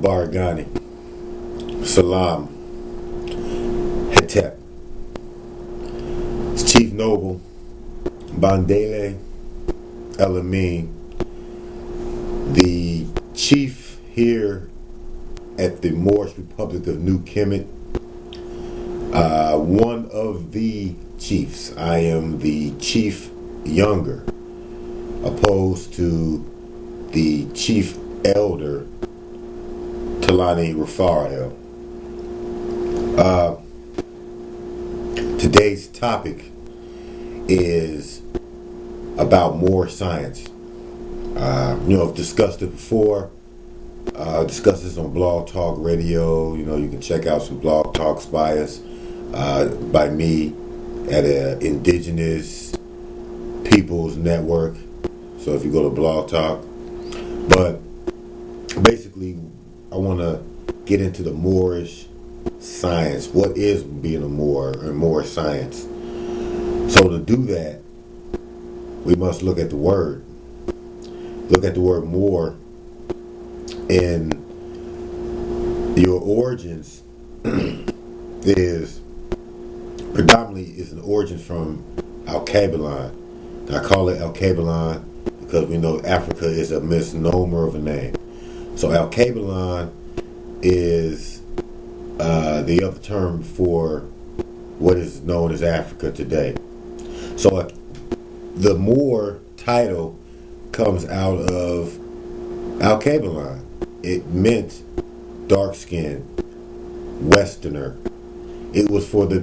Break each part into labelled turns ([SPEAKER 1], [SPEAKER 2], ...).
[SPEAKER 1] Baragani, Salam, Hetep, Chief Noble, Bandele, Amin, the chief here at the Moorish Republic of New KEMIT, one of the chiefs. I am the chief younger, opposed to the chief elder, Talani Rafael. Today's topic is about Moorish Science. I've discussed it before. Discussed this on Blogtalk Radio. You can check out some blog talks by us, by me, at Indigenous Peoples Network. So if you go to Blogtalk. But basically, I want to get into the Moorish Science. What is being a Moor or Moorish Science? So to do that, we must look at the word. Look at the word Moor, and your origins is an origin from Al-Kabilan. I call it Al-Kabilan because we know Africa is a misnomer of a name. So Al-Kabilan is the other term for what is known as Africa today. So the Moor title comes out of Al-Kabilan. It meant dark skinned Westerner. It was for the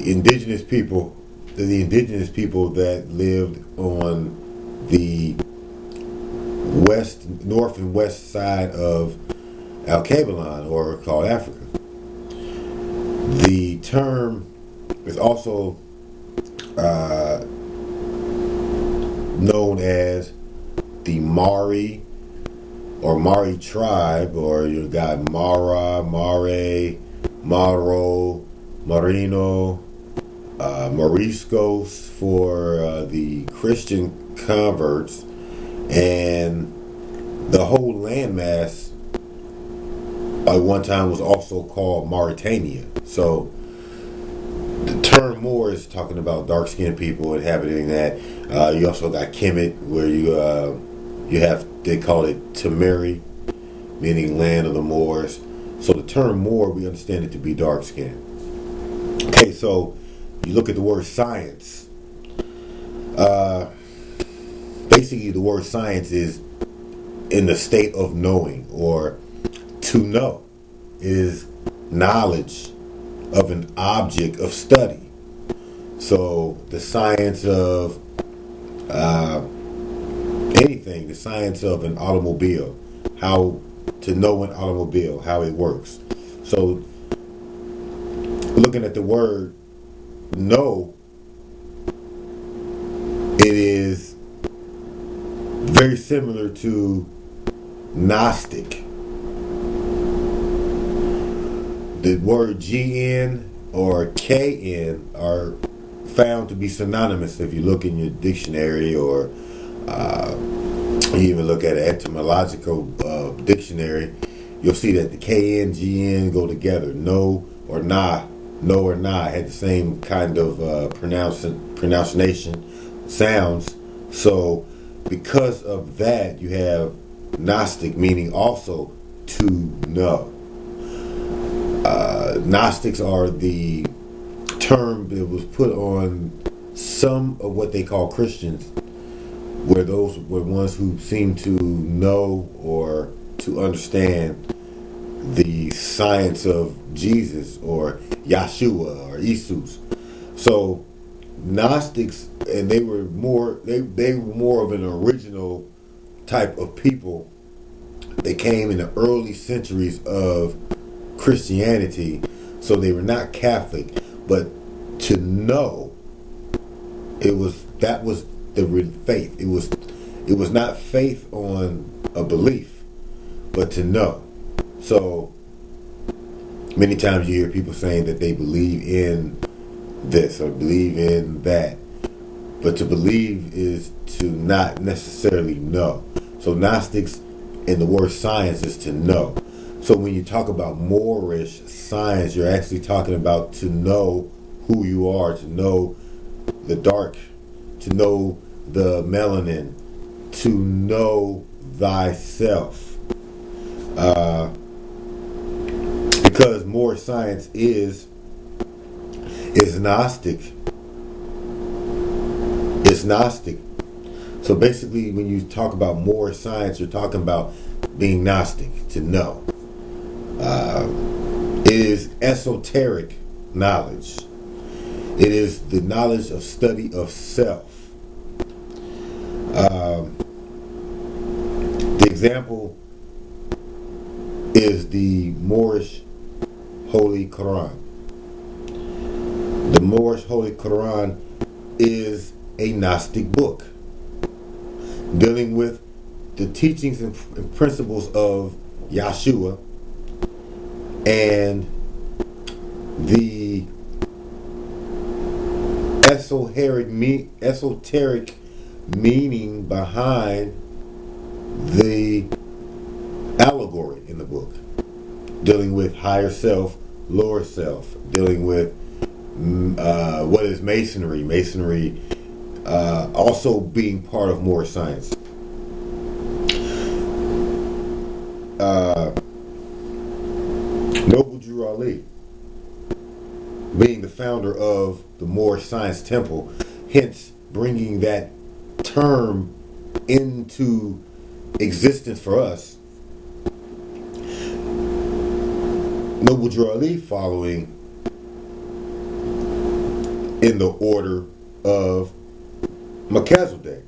[SPEAKER 1] indigenous people, that lived on the north and west side of Al-Kabilan, or called Africa. The term is also known as the Mari or Mari tribe, or you got Mara, Mare, Maro, Marino, Moriscos for the Christian converts, and the whole landmass at one time was also called Mauritania. So the term Moor is talking about dark-skinned people inhabiting that. You also got KEMIT, where they call it Tamiri, meaning land of the Moors. So the term Moor, we understand it to be dark-skinned. Okay, so you look at the word science. Basically, the word science is in the state of knowing, or to know. It is knowledge of an object of study. So the science of anything, the science of an automobile, how to know an automobile, how it works. So looking at the word know, it is very similar to Gnostic. The word GN or KN are found to be synonymous if you look in your dictionary, or you even look at an etymological dictionary. You'll see that the KN, GN go together. No or nah had the same kind of pronunciation sounds. So because of that, you have Gnostic, meaning also to know. Gnostics are the term that was put on some of what they call Christians, where those were ones who seemed to know or to understand the science of Jesus or Yeshua or Jesus. So Gnostics, and they were more of an original type of people. They came in the early centuries of Christianity, so they were not Catholic, but to know, that was the real faith. It was not faith on a belief, but to know. So many times you hear people saying that they believe in this or believe in that, but to believe is to not necessarily know. So Gnostics, in the word science, is to know. So when you talk about Moorish science, you're actually talking about to know who you are, to know the dark, to know the melanin, to know thyself. Because Moorish science is Gnostic. It's Gnostic. So basically, when you talk about Moorish science, you're talking about being Gnostic, to know. It is esoteric knowledge. It is the knowledge of study of self. The example is the Moorish Holy Quran. The Moorish Holy Quran is a Gnostic book dealing with the teachings and principles of Yahshua and the esoteric meaning behind the allegory in the book, dealing with higher self, lower self, dealing with what is masonry. Masonry also being part of Moorish science. Noble Drew Ali being the founder of the Moorish Science Temple, hence bringing that term into existence for us. Noble Drew Ali following in the order of Melchizedek.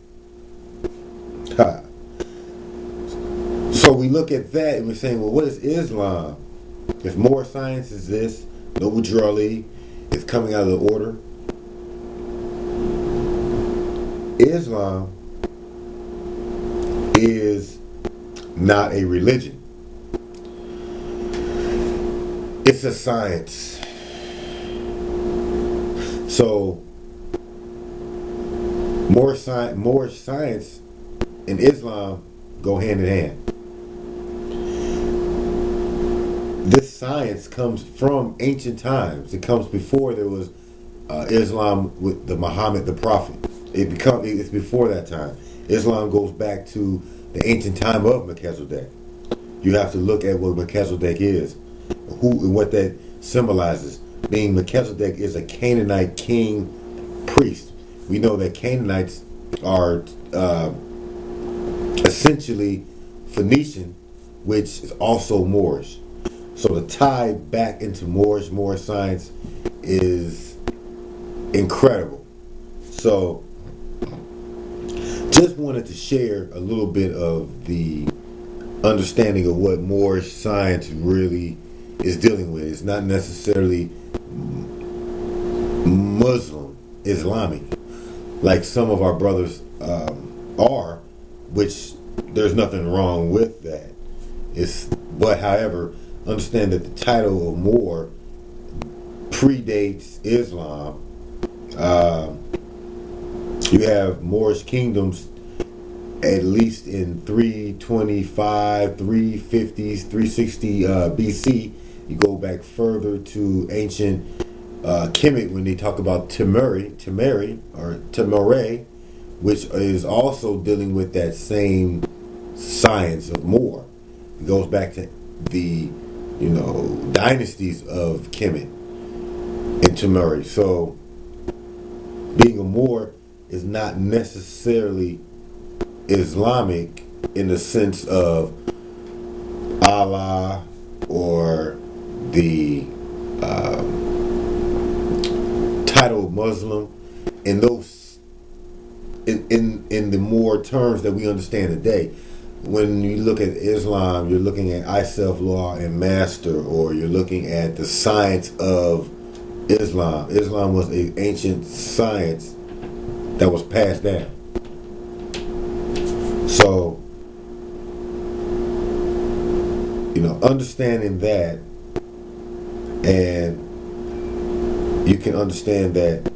[SPEAKER 1] So we look at that and we're saying, well, what is Islam? If Moorish science is this, Noble Drew Ali is coming out of the order. Islam is not a religion. It's a science. So Moorish science and Islam go hand in hand. This science comes from ancient times. It comes before there was Islam with the Muhammad, the Prophet. It's before that time. Islam goes back to the ancient time of Melchizedek. You have to look at what Melchizedek is, who and what that symbolizes. Being Melchizedek is a Canaanite king priest. We know that Canaanites are essentially Phoenician, which is also Moorish. So the tie back into Moorish science is incredible. So just wanted to share a little bit of the understanding of what Moorish science really is dealing with. It's not necessarily Muslim, Islamic, like some of our brothers are, which there's nothing wrong with that. But however, understand that the title of Moor predates Islam. You have Moorish kingdoms at least in 325, 350s, 360 BC. You go back further to ancient KEMIT when they talk about Timuri, which is also dealing with that same science of Moor. It goes back to the dynasties of KEMIT and Timuri. So being a Moor is not necessarily Islamic in the sense of Allah or the title Muslim in those in the more terms that we understand today. When you look at Islam, you're looking at I self law and master, or you're looking at the science of Islam. Islam was an ancient science that was passed down. So, understanding that, and you can understand that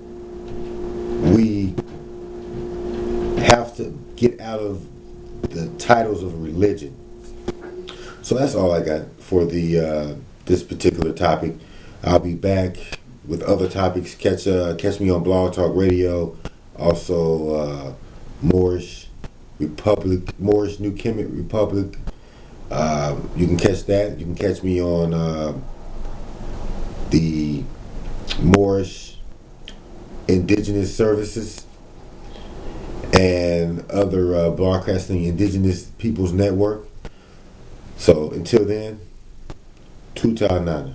[SPEAKER 1] we have to get out of the titles of religion. So that's all I got for the this particular topic. I'll be back with other topics. Catch me on Blog Talk Radio. Also, Moorish Republic, Moorish New KEMIT Republic. You can catch that. You can catch me on the Moorish Indigenous Services and other broadcasting Indigenous Peoples Network. So until then, Tuta Nana.